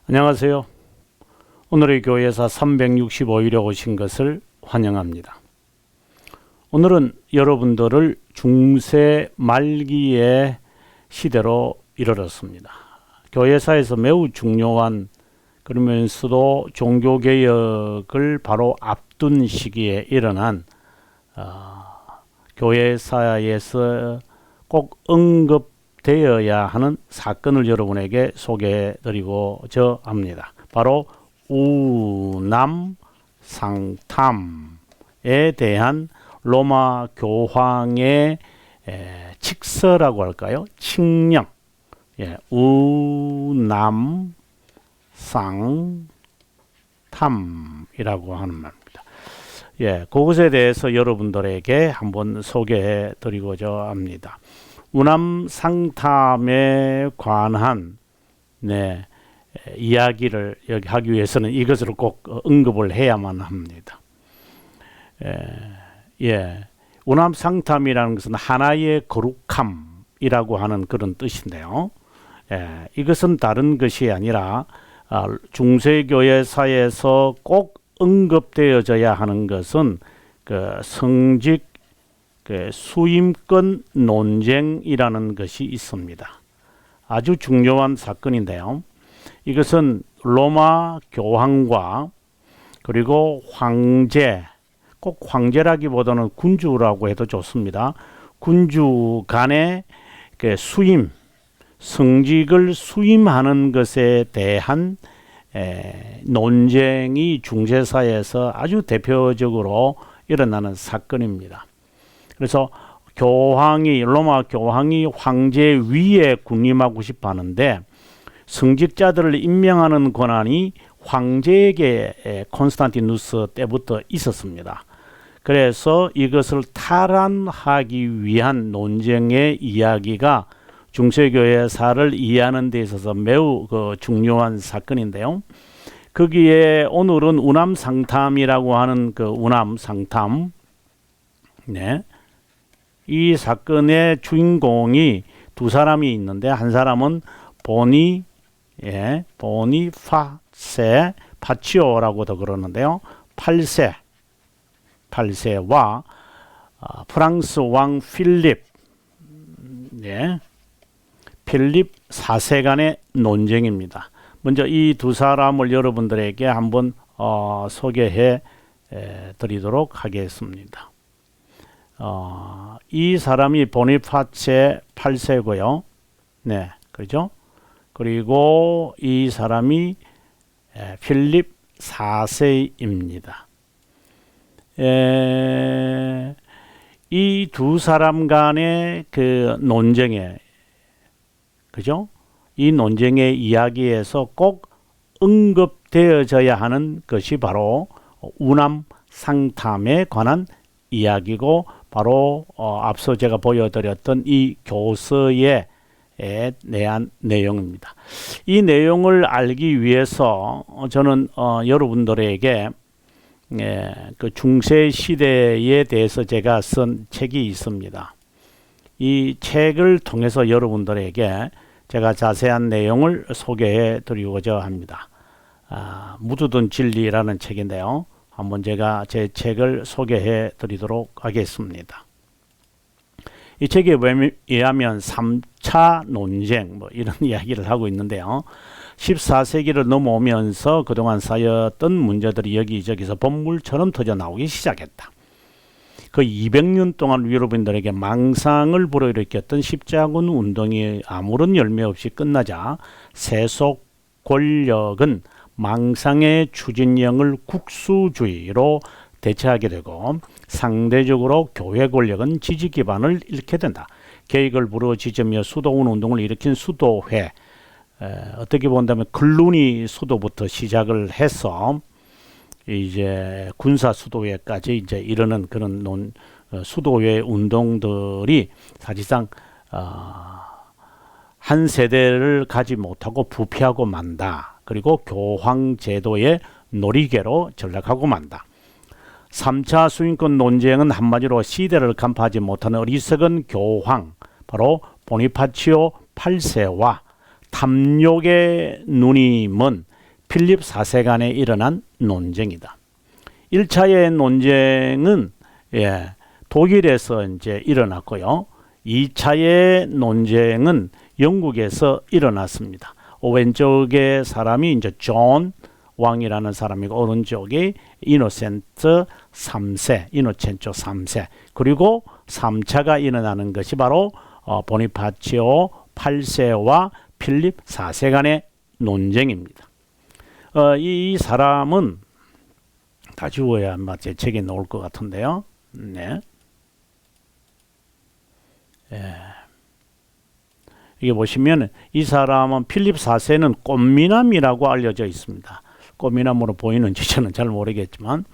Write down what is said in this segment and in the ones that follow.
안녕하세요. 오늘의 교회사 365일에 오신 것을 환영합니다. 오늘은 여러분들을 중세 말기의 시대로 이르렀습니다. 교회사에서 매우 중요한 그러면서도 종교개혁을 바로 앞둔 시기에 일어난 교회사에서 꼭 언급되어야 하는 사건을 여러분에게 소개해드리고자 합니다. 바로 우남상탐에 대한 로마 교황의 칙서라고 할까요? 칙령, 우남상탐이라고 하는 말입니다. 그것에 대해서 여러분들에게 한번 소개해 드리고자 합니다. 우남상탐에 관한 이야기를 여기 하기 위해서는 이것을 꼭 언급을 해야만 합니다. 우남상탐이라는 것은 하나의 거룩함이라고 하는 그런 뜻인데요. 이것은 다른 것이 아니라 중세교회사에서 꼭 언급되어져야 하는 것은 그 성직 수임권 논쟁이라는 것이 있습니다. 아주 중요한 사건인데요. 이것은 로마 교황과 그리고 황제, 꼭 황제라기보다는 군주라고 해도 좋습니다. 군주 간의 성직을 수임하는 것에 대한 논쟁이 중세사에서 아주 대표적으로 일어나는 사건입니다. 그래서 로마 교황이 황제 위에 군림하고 싶어 하는데 성직자들을 임명하는 권한이 황제에게 콘스탄티누스 때부터 있었습니다. 그래서 이것을 탈환하기 위한 논쟁의 이야기가 중세교회사를 이해하는 데 있어서 매우 중요한 사건인데요. 거기에 오늘은 우남상탐이라고 하는 그 우남상탐, 이 사건의 주인공이 두 사람이 있는데 한 사람은 보니파세 파치오라고도 그러는데요. 8세와 프랑스 왕 필립 4세 간의 논쟁입니다. 먼저 이 두 사람을 여러분들에게 한번 소개해 드리도록 하겠습니다. 이 사람이 보니파체 8세고요. 그렇죠? 그리고 이 사람이 필립 4세입니다. 이 두 사람 간의 그 논쟁에, 그죠? 이 논쟁의 이야기에서 꼭 언급되어져야 하는 것이 바로 우남상탐에 관한 이야기고, 바로 앞서 제가 보여드렸던 이 교서의 대한 내용입니다. 이 내용을 알기 위해서 저는 여러분들에게 그 중세 시대에 대해서 제가 쓴 책이 있습니다. 이 책을 통해서 여러분들에게 제가 자세한 내용을 소개해 드리고자 합니다. 묻어둔 진리라는 책인데요. 한번 제가 제 책을 소개해 드리도록 하겠습니다. 이 책에 의하면 3차 논쟁 이런 이야기를 하고 있는데요. 14세기를 넘어오면서 그동안 쌓였던 문제들이 여기저기서 본물처럼 터져 나오기 시작했다. 그 200년 동안 여러분들에게 망상을 불어일으켰던 십자군 운동이 아무런 열매 없이 끝나자 세속 권력은 망상의 추진력을 국수주의로 대체하게 되고 상대적으로 교회 권력은 지지 기반을 잃게 된다. 계획을 부르짖으며 수도원 운동을 일으킨 수도회, 어떻게 본다면 클루니 수도부터 시작을 해서 이제 군사 수도회까지 이제 이르는 그런 수도회 운동들이 사실상 한 세대를 가지 못하고 부패하고 만다. 그리고 교황 제도의 놀이개로 전락하고 만다. 3차 수인권 논쟁은 한마디로 시대를 간파하지 못하는 어리석은 교황, 바로 보니파치오 8세와 탐욕의 누님은 필립 4세 간에 일어난 논쟁이다. 1차의 논쟁은 독일에서 이제 일어났고요. 2차의 논쟁은 영국에서 일어났습니다. 왼쪽의 사람이 이제 존 왕이라는 사람이고 오른쪽이 이노센트 3세. 그리고 3차가 일어나는 것이 바로 보니파치오 8세와 필립 4세 간의 논쟁입니다. 이 사람은 다 지워야 아마 제 책에 나올 것 같은데요. 네. 이게 보시면 이 사람은 필립 4세는 꽃미남이라고 알려져 있습니다. 꽃미남으로 보이는지 저는 잘 모르겠지만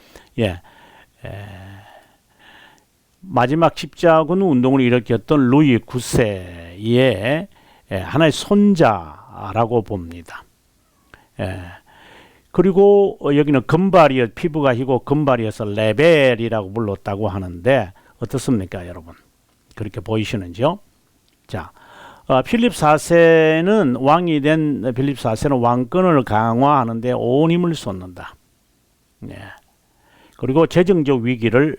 마지막 십자군 운동을 일으켰던 루이 9세의 하나의 손자라고 봅니다. 그리고 여기는 금발이어 피부가 희고 금발이어서 레벨이라고 불렀다고 하는데 어떻습니까, 여러분? 그렇게 보이시는지요? 자, 필립 4세는 왕이 된 필립 4세는 왕권을 강화하는데 온 힘을 쏟는다. 그리고 재정적 위기를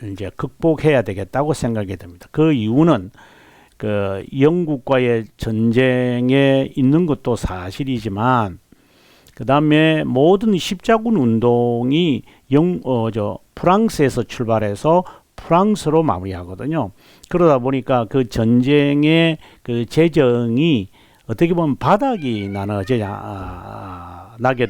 이제 극복해야 되겠다고 생각이 됩니다. 그 이유는 그 영국과의 전쟁에 있는 것도 사실이지만 그 다음에 모든 십자군 운동이 프랑스에서 출발해서 프랑스로 마무리하거든요. 그러다 보니까 그 전쟁의 그 재정이 어떻게 보면 바닥이 나게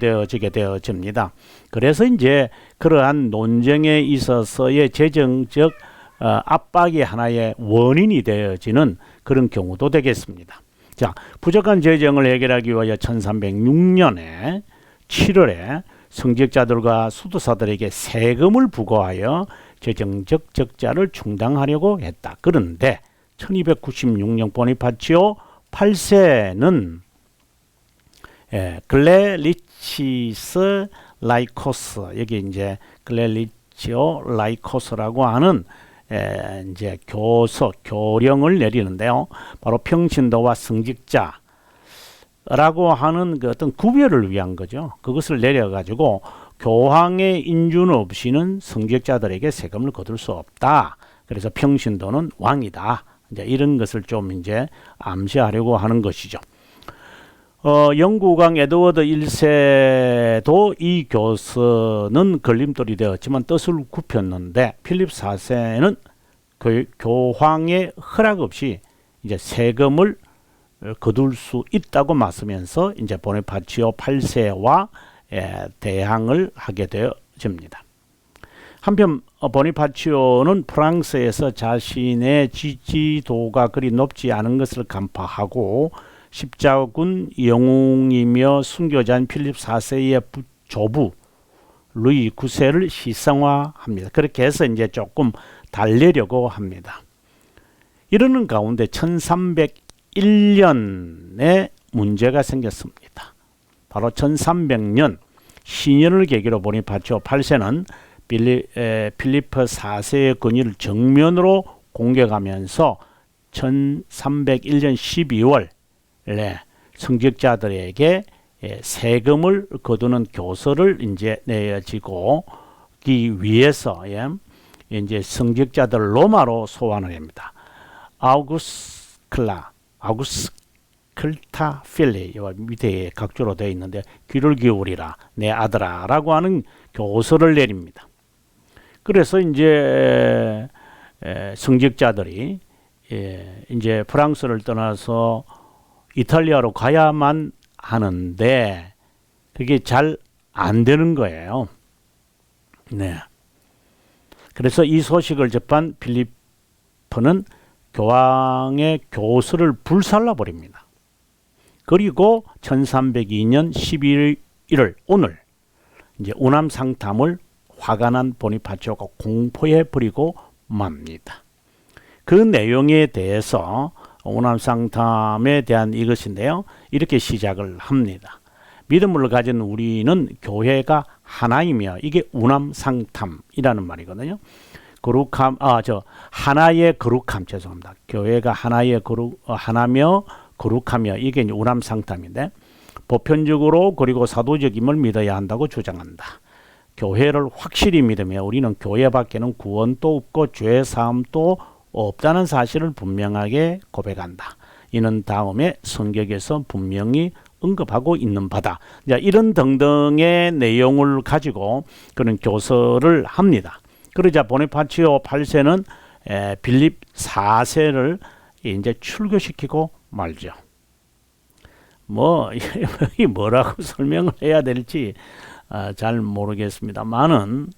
되어집니다. 그래서 이제 그러한 논쟁에 있어서의 재정적 압박이 하나의 원인이 되어지는 그런 경우도 되겠습니다. 자, 부족한 재정을 해결하기 위하여 1306년에 7월에 성직자들과 수도사들에게 세금을 부과하여 재정적 적자를 충당하려고 했다. 그런데 1296년 보니파치오 8세는 글레리치스 라이코스, 여기 이제 글레리치오 라이코스라고 하는 이제 교령을 내리는데요. 바로 평신도와 성직자라고 하는 그 어떤 구별을 위한 거죠. 그것을 내려가지고 교황의 인준 없이는 성직자들에게 세금을 거둘 수 없다. 그래서 평신도는 왕이다. 이제 이런 것을 좀 이제 암시하려고 하는 것이죠. 영국 왕 에드워드 1세도 이 교서는 걸림돌이 되었지만 뜻을 굽혔는데 필립 4세는 교황의 허락 없이 이제 세금을 거둘 수 있다고 맞서면서 이제 보니파치오 8세와 대항을 하게 되어집니다. 한편 보니파치오는 프랑스에서 자신의 지지도가 그리 높지 않은 것을 간파하고 십자군 영웅이며 순교자인 필립 4세의 조부 루이 9세를 희생화합니다. 그렇게 해서 이제 조금 달래려고 합니다. 이러는 가운데 1301년에 문제가 생겼습니다. 바로 1300년 신년을 계기로 보니파치오 8세는 필리프 4세의 권위를 정면으로 공격하면서 1301년 12월 성직자들에게 세금을 거두는 교서를 이제 내어지고기 위해서 이제 성직자들 로마로 소환을 합니다. 아우구스클타 필리 밑에 각주로 되어 있는데 귀를 기울이라 내 아들아라고 하는 교서를 내립니다. 그래서 이제 성직자들이 이제 프랑스를 떠나서 이탈리아로 가야만 하는데 그게 잘 안 되는 거예요. 네. 그래서 이 소식을 접한 필리프는 교황의 교서를 불살라 버립니다. 그리고 1302년 11월 오늘 이제 우남상탐을 화가 난 보니파치오가 공포에 버리고 맙니다. 그 내용에 대해서 우남상탐에 대한 이것인데요. 이렇게 시작을 합니다. 믿음을 가진 우리는 교회가 하나이며 이게 우남상탐이라는 말이거든요. 하나의 거룩함 죄송합니다. 교회가 하나의 하나며 거룩하며 이게 우남상탐인데 보편적으로 그리고 사도적임을 믿어야 한다고 주장한다. 교회를 확실히 믿으며 우리는 교회밖에는 구원도 없고 죄 사함도 없다는 사실을 분명하게 고백한다. 이는 다음에 성경에서 분명히 언급하고 있는 바다. 이런 등등의 내용을 가지고 그런 교서를 합니다. 그러자 보네파치오 8세는 빌립 4세를 이제 출교시키고 말죠. 뭐라고 설명을 해야 될지 잘 모르겠습니다만은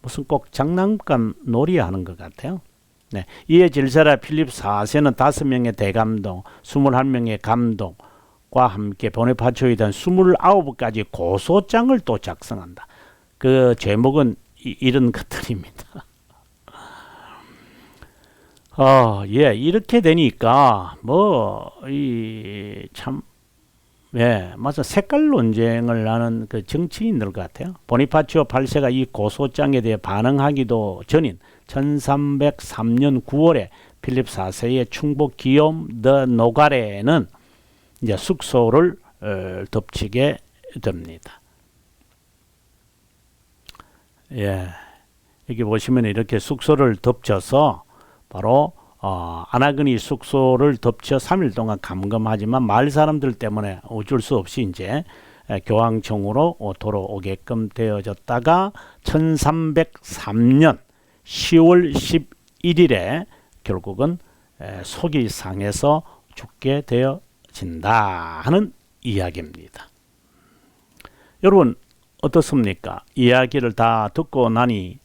무슨 꼭 장난감 놀이하는 것 같아요. 이에 질세라 필립 4세는 5명의 대감독, 21명의 감독과 함께 보네파치오에 대한 29가지 고소장을 또 작성한다. 그 제목은 이런 것들입니다. 이렇게 되니까 맞아, 색깔 논쟁을 하는 그 정치인들 같아요. 보니파치오 8세가 이 고소장에 대해 반응하기도 전인 1303년 9월에 필립 4세의 충북 기욤 더 노가레는 이제 숙소를 덮치게 됩니다. 여기 보시면 이렇게 숙소를 덮쳐서 바로 아나그니 숙소를 덮쳐 3일 동안 감금하지만 마을 사람들 때문에 어쩔 수 없이 이제 교황청으로 돌아오게끔 되어졌다가 1303년 10월 11일에 결국은 속이 상해서 죽게 되어진다 하는 이야기입니다. 여러분 어떻습니까? 이야기를 다 듣고 나니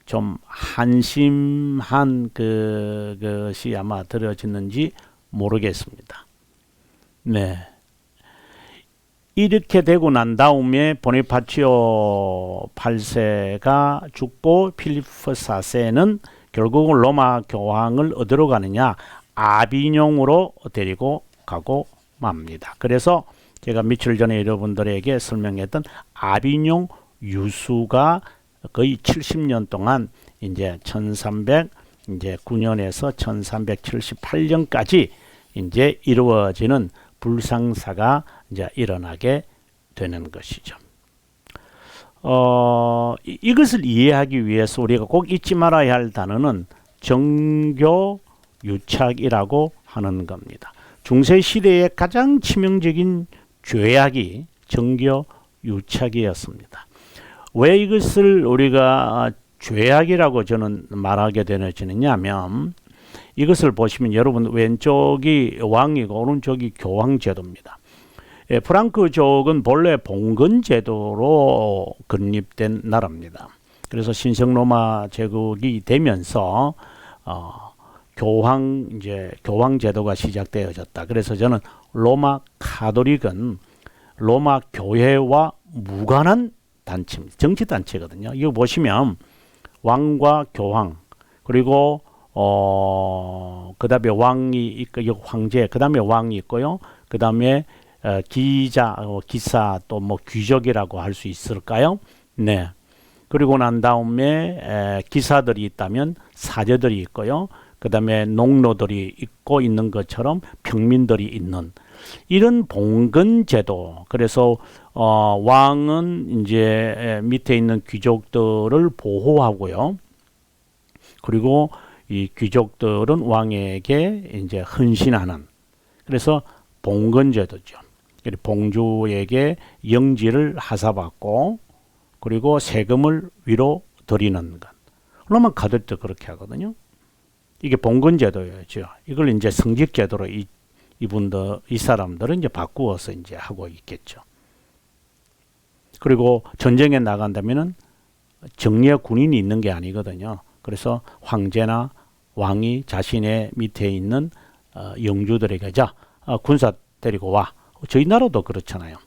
좀 한심한 그것이 아마 들어지는지 모르겠습니다. 이렇게 되고 난 다음에 보네파치오 8세가 죽고 필립 4세는 결국은 로마 교황을 어디로 가느냐? 아비뇽으로 데리고 가고 맙니다. 그래서 제가 며칠 전에 여러분들에게 설명했던 아비뇽 유수가 거의 70년 동안 이제 1309년에서 1378년까지 이제 이루어지는 불상사가 이제 일어나게 되는 것이죠. 이것을 이해하기 위해서 우리가 꼭 잊지 말아야 할 단어는 정교유착이라고 하는 겁니다. 중세 시대의 가장 치명적인 죄악이 정교유착이었습니다. 왜 이것을 우리가 죄악이라고 저는 말하게 되느냐면 이것을 보시면 여러분 왼쪽이 왕이고 오른쪽이 교황제도입니다. 프랑크족은 본래 봉건제도로 건립된 나라입니다. 그래서 신성로마 제국이 되면서 교황제도가 시작되어졌다. 그래서 저는 로마 카톨릭은 로마 교회와 무관한 단체입니다. 정치단체거든요. 이거 보시면 왕과 교황 그리고 그 다음에 왕이 있고 황제 그 다음에 왕이 있고요. 그 다음에 기사 또 뭐 귀족이라고 할 수 있을까요? 그리고 난 다음에 기사들이 있다면 사제들이 있고요. 그 다음에 농노들이 있고 있는 것처럼 평민들이 있는 이런 봉건제도. 그래서 왕은 이제 밑에 있는 귀족들을 보호하고요. 그리고 이 귀족들은 왕에게 이제 헌신하는. 그래서 봉건제도죠. 봉주에게 영지를 하사받고 그리고 세금을 위로 드리는 것. 로마 카톨릭도 그렇게 하거든요. 이게 봉건제도였죠. 이걸 이제 성직제도로 이 사람들은 이제 바꾸어서 이제 하고 있겠죠. 그리고 전쟁에 나간다면은 정예 군인이 있는 게 아니거든요. 그래서 황제나 왕이 자신의 밑에 있는 영주들에게 군사 데리고 와. 저희 나라도 그렇잖아요.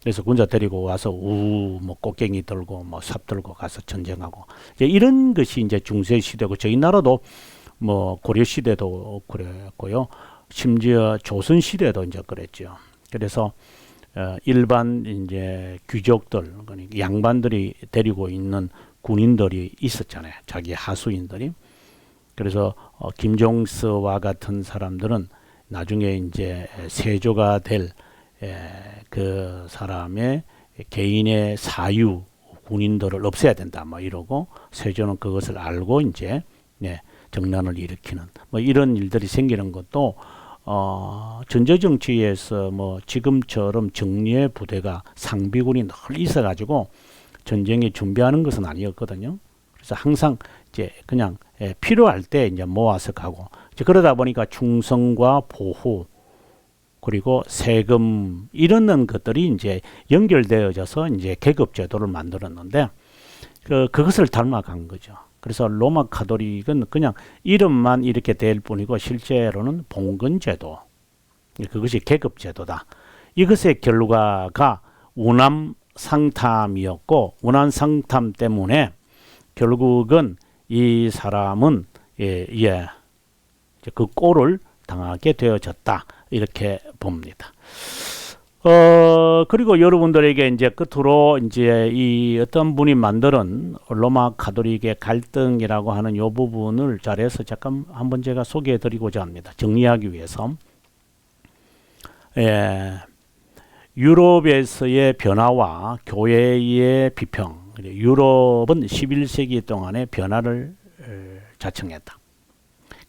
그래서 군사 데리고 와서 뭐 꽃갱이 들고 뭐 삽 들고 가서 전쟁하고 이런 것이 이제 중세 시대고 저희 나라도 뭐 고려 시대도 그랬고요. 심지어 조선 시대도 이제 그랬죠. 그래서 일반 이제 귀족들, 그러니까 양반들이 데리고 있는 군인들이 있었잖아요. 자기 하수인들이. 그래서 김종서와 같은 사람들은 나중에 이제 세조가 될 그 사람의 개인의 사유 군인들을 없애야 된다 뭐 이러고 세조는 그것을 알고 이제 정난을 일으키는 뭐 이런 일들이 생기는 것도 전제 정치에서 뭐 지금처럼 정예의 부대가 상비군이 늘 있어가지고 전쟁에 준비하는 것은 아니었거든요. 그래서 항상 이제 그냥 필요할 때 이제 모아서 가고 이제 그러다 보니까 충성과 보호 그리고 세금 이런 것들이 이제 연결되어져서 이제 계급 제도를 만들었는데 그것을 닮아간 거죠. 그래서 로마 가톨릭은 그냥 이름만 이렇게 될 뿐이고 실제로는 봉건 제도, 그것이 계급 제도다. 이것의 결과가 운암 상탐이었고 운암 상탐 때문에 결국은 이 사람은 그 꼴을 당하게 되어졌다. 이렇게 봅니다. 그리고 여러분들에게 이제 끝으로 이제 이 어떤 분이 만드는 로마 가톨릭의 갈등이라고 하는 요 부분을 잘해서 잠깐 한번 제가 소개해 드리고자 합니다. 정리하기 위해서. 유럽에서의 변화와 교회의 비평. 유럽은 11세기 동안의 변화를 자청했다.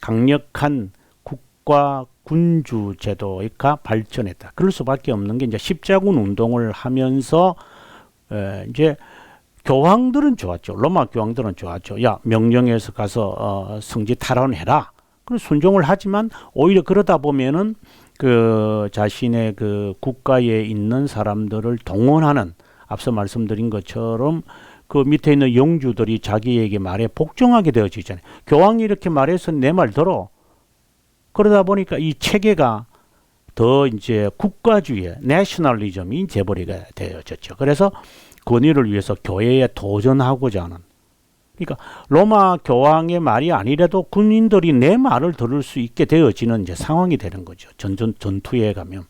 강력한 국가 군주 제도가 발전했다. 그럴 수밖에 없는 게 이제 십자군 운동을 하면서 이제 교황들은 좋았죠. 로마 교황들은 좋았죠. 야, 명령해서 가서 성지 탈환해라. 그래서 순종을 하지만 오히려 그러다 보면은 그 자신의 그 국가에 있는 사람들을 동원하는 앞서 말씀드린 것처럼 그 밑에 있는 영주들이 자기에게 말에 복종하게 되어지잖아요. 교황이 이렇게 말해서 내 말 들어. 그러다 보니까 이 체계가 더 이제 국가주의, 내셔널리즘이 돼버리게 되어졌죠. 그래서 권위를 위해서 교회에 도전하고자 하는. 그러니까 로마 교황의 말이 아니라도 군인들이 내 말을 들을 수 있게 되어지는 이제 상황이 되는 거죠. 전투에 가면.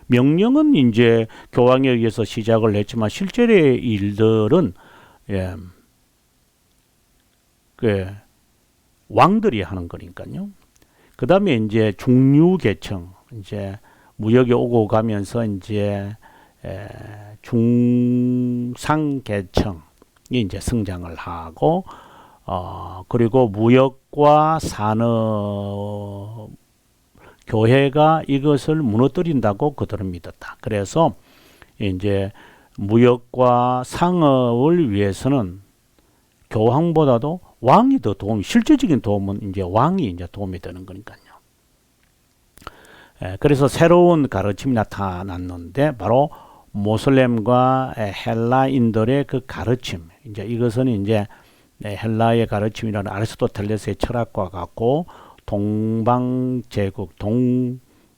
명령은 이제 교황에 의해서 시작을 했지만 실제의 일들은 왕들이 하는 거니까요. 그 다음에 이제 중류계층, 이제 무역에 오고 가면서 이제 중상계층이 이제 성장을 하고, 그리고 무역과 산업, 교회가 이것을 무너뜨린다고 그들은 믿었다. 그래서 이제 무역과 상업을 위해서는 교황보다도 왕이 더 실질적인 도움은 이제 왕이 이제 도움이 되는 거니까요. 그래서 새로운 가르침이 나타났는데 바로 모슬렘과 헬라인들의 그 가르침, 이제 이것은 이제 헬라의 가르침이라는 아리스토텔레스의 철학과 같고 동방 제국,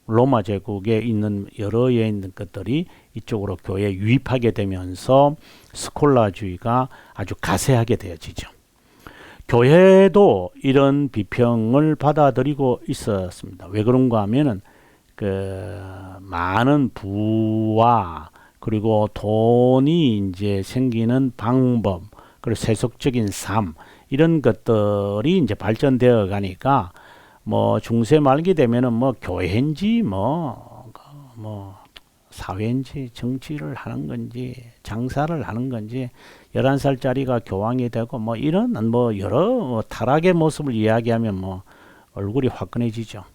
로마 제국에 있는 여러 있는 것들이 이쪽으로 교회에 유입하게 되면서 스콜라주의가 아주 가세하게 되어지죠. 교회도 이런 비평을 받아들이고 있었습니다. 왜 그런가 하면은 그 많은 부와 그리고 돈이 이제 생기는 방법, 그리고 세속적인 삶 이런 것들이 이제 발전되어 가니까 뭐 중세 말기 되면은 뭐 교회인지 뭐 사회인지 정치를 하는 건지 장사를 하는 건지 11살짜리가 교황이 되고 뭐 이런 뭐 여러 타락의 모습을 이야기하면 뭐 얼굴이 화끈해지죠.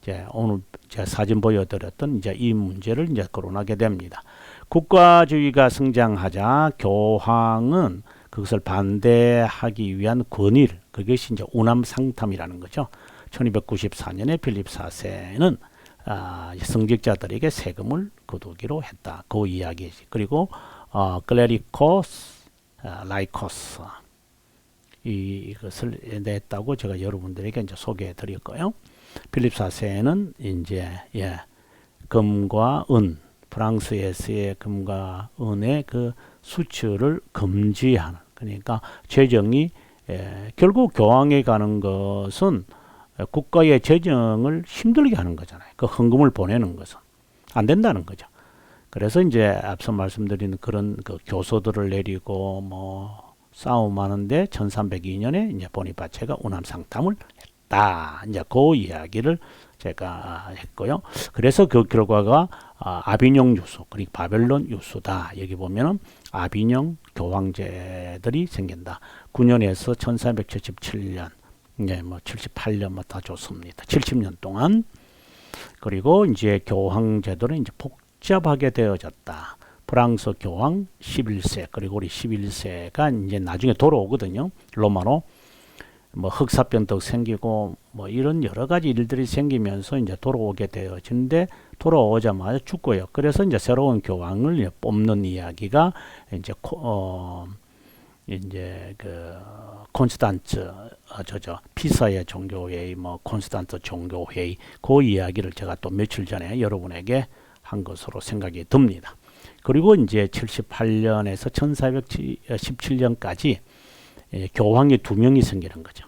이제 오늘 제가 사진 보여드렸던 이제 이 문제를 이제 거론하게 됩니다. 국가주의가 성장하자 교황은 그것을 반대하기 위한 권위를, 그것이 이제 운암상탐이라는 거죠. 1294년에 필립 4세는 성직자들에게 세금을 거두기로 했다. 그 이야기지. 그리고 클레리코스, 라이코스 이것을 냈다고 제가 여러분들에게 이제 소개해 드렸고요. 필립 4세는 이제 금과 은, 프랑스에서의 금과 은의 그 수출을 금지하는, 그러니까 재정이 결국 교황에 가는 것은 국가의 재정을 힘들게 하는 거잖아요. 그 헌금을 보내는 것은 안 된다는 거죠. 그래서 이제 앞서 말씀드린 그런 그 교서들을 내리고 뭐 싸움하는데 1302년에 이제 보니파체가 운암상탐을 했다. 이제 그 이야기를 제가 했고요. 그래서 그 결과가 아비뇽 유수, 그리고 바벨론 유수다. 여기 보면은 아비뇽 교황제들이 생긴다. 9년에서 1477년, 네, 뭐 78년 뭐 다 좋습니다. 70년 동안. 그리고 이제 교황제도는 이제 복잡하게 되어졌다. 프랑스 교황 11세, 그리고 우리 11세가 이제 나중에 돌아오거든요. 로마로. 뭐 흑사병도 생기고 뭐 이런 여러 가지 일들이 생기면서 이제 돌아오게 되어지는데 돌아오자마자 죽고요. 그래서 이제 새로운 교황을 뽑는 이야기가 이제 이제 그 콘스탄츠 피사의 종교회의, 뭐 콘스탄트 종교회의, 그 이야기를 제가 또 며칠 전에 여러분에게 한 것으로 생각이 듭니다. 그리고 이제 78년에서 1417년까지 교황이 2명이 생기는 거죠.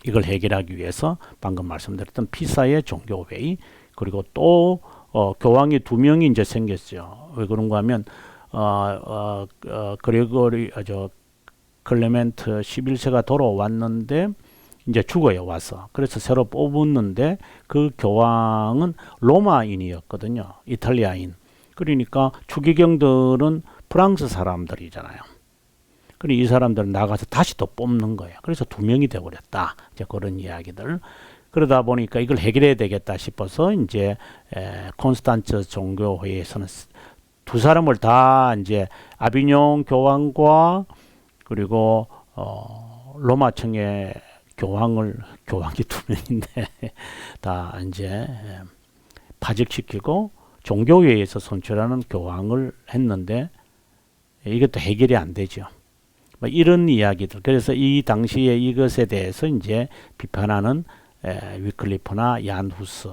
이걸 해결하기 위해서 방금 말씀드렸던 피사의 종교회의, 그리고 또 교황이 2명이 이제 생겼죠. 왜 그런가 하면 그레고리 클레멘트 11세가 돌아왔는데 이제 죽어요, 와서. 그래서 새로 뽑았는데 그 교황은 로마인이었거든요. 이탈리아인. 그러니까 추기경들은 프랑스 사람들이잖아요. 그리고 이 사람들은 나가서 다시 또 뽑는 거예요. 그래서 2명이 되어버렸다. 이제 그런 이야기들. 그러다 보니까 이걸 해결해야 되겠다 싶어서 이제 콘스탄츠 종교회의에서는 2사람을 다 이제 아비뇽 교황과 그리고 로마청의 교황이 2명인데 다 이제 파직시키고 종교회의에서 선출하는 교황을 했는데 이것도 해결이 안 되죠. 뭐 이런 이야기들. 그래서 이 당시에 이것에 대해서 이제 비판하는 위클리프나 얀 후스.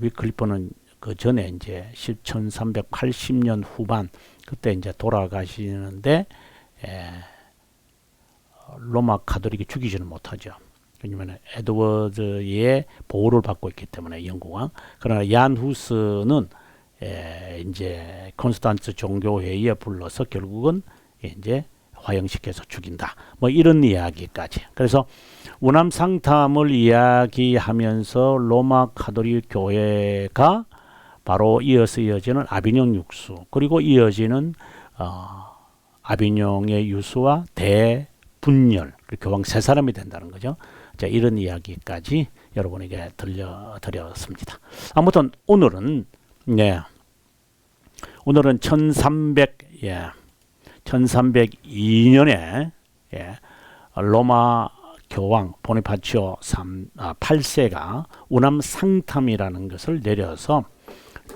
위클리프는 그 전에 이제 1380년 후반 그때 이제 돌아가시는데 로마 가톨릭이 죽이지는 못하죠. 왜냐면 에드워드의 보호를 받고 있기 때문에 영국왕. 그러나 얀 후스는 이제 콘스탄츠 종교회의에 불러서 결국은 이제 화형시켜서 죽인다. 뭐 이런 이야기까지. 그래서 우남상탐을 이야기하면서 로마 가톨릭 교회가 바로 이어지는 아비뇽 육수, 그리고 이어지는 아비뇽의 유수와 대분열, 교황 3사람이 된다는 거죠. 자, 이런 이야기까지 여러분에게 들려드렸습니다. 아무튼 오늘은 1302년에 로마 교황 보니파치오 8세가 우남상탐이라는 것을 내려서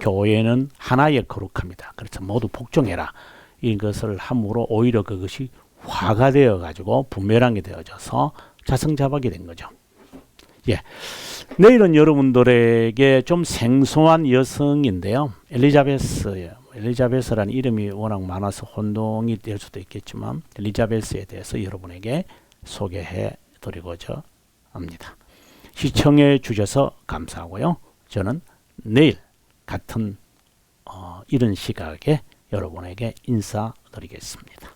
교회는 하나에 거룩합니다. 그래서 모두 복종해라. 이것을 함으로 오히려 그것이 화가 되어 가지고 부메랑이 되어져서 자성자박이 된 거죠. 내일은 여러분들에게 좀 생소한 여성인데요. 엘리자베스라는 이름이 워낙 많아서 혼동이 될 수도 있겠지만 엘리자베스에 대해서 여러분에게 소개해 드리고자 합니다. 시청해 주셔서 감사하고요. 저는 내일 같은 이런 시각에 여러분에게 인사드리겠습니다.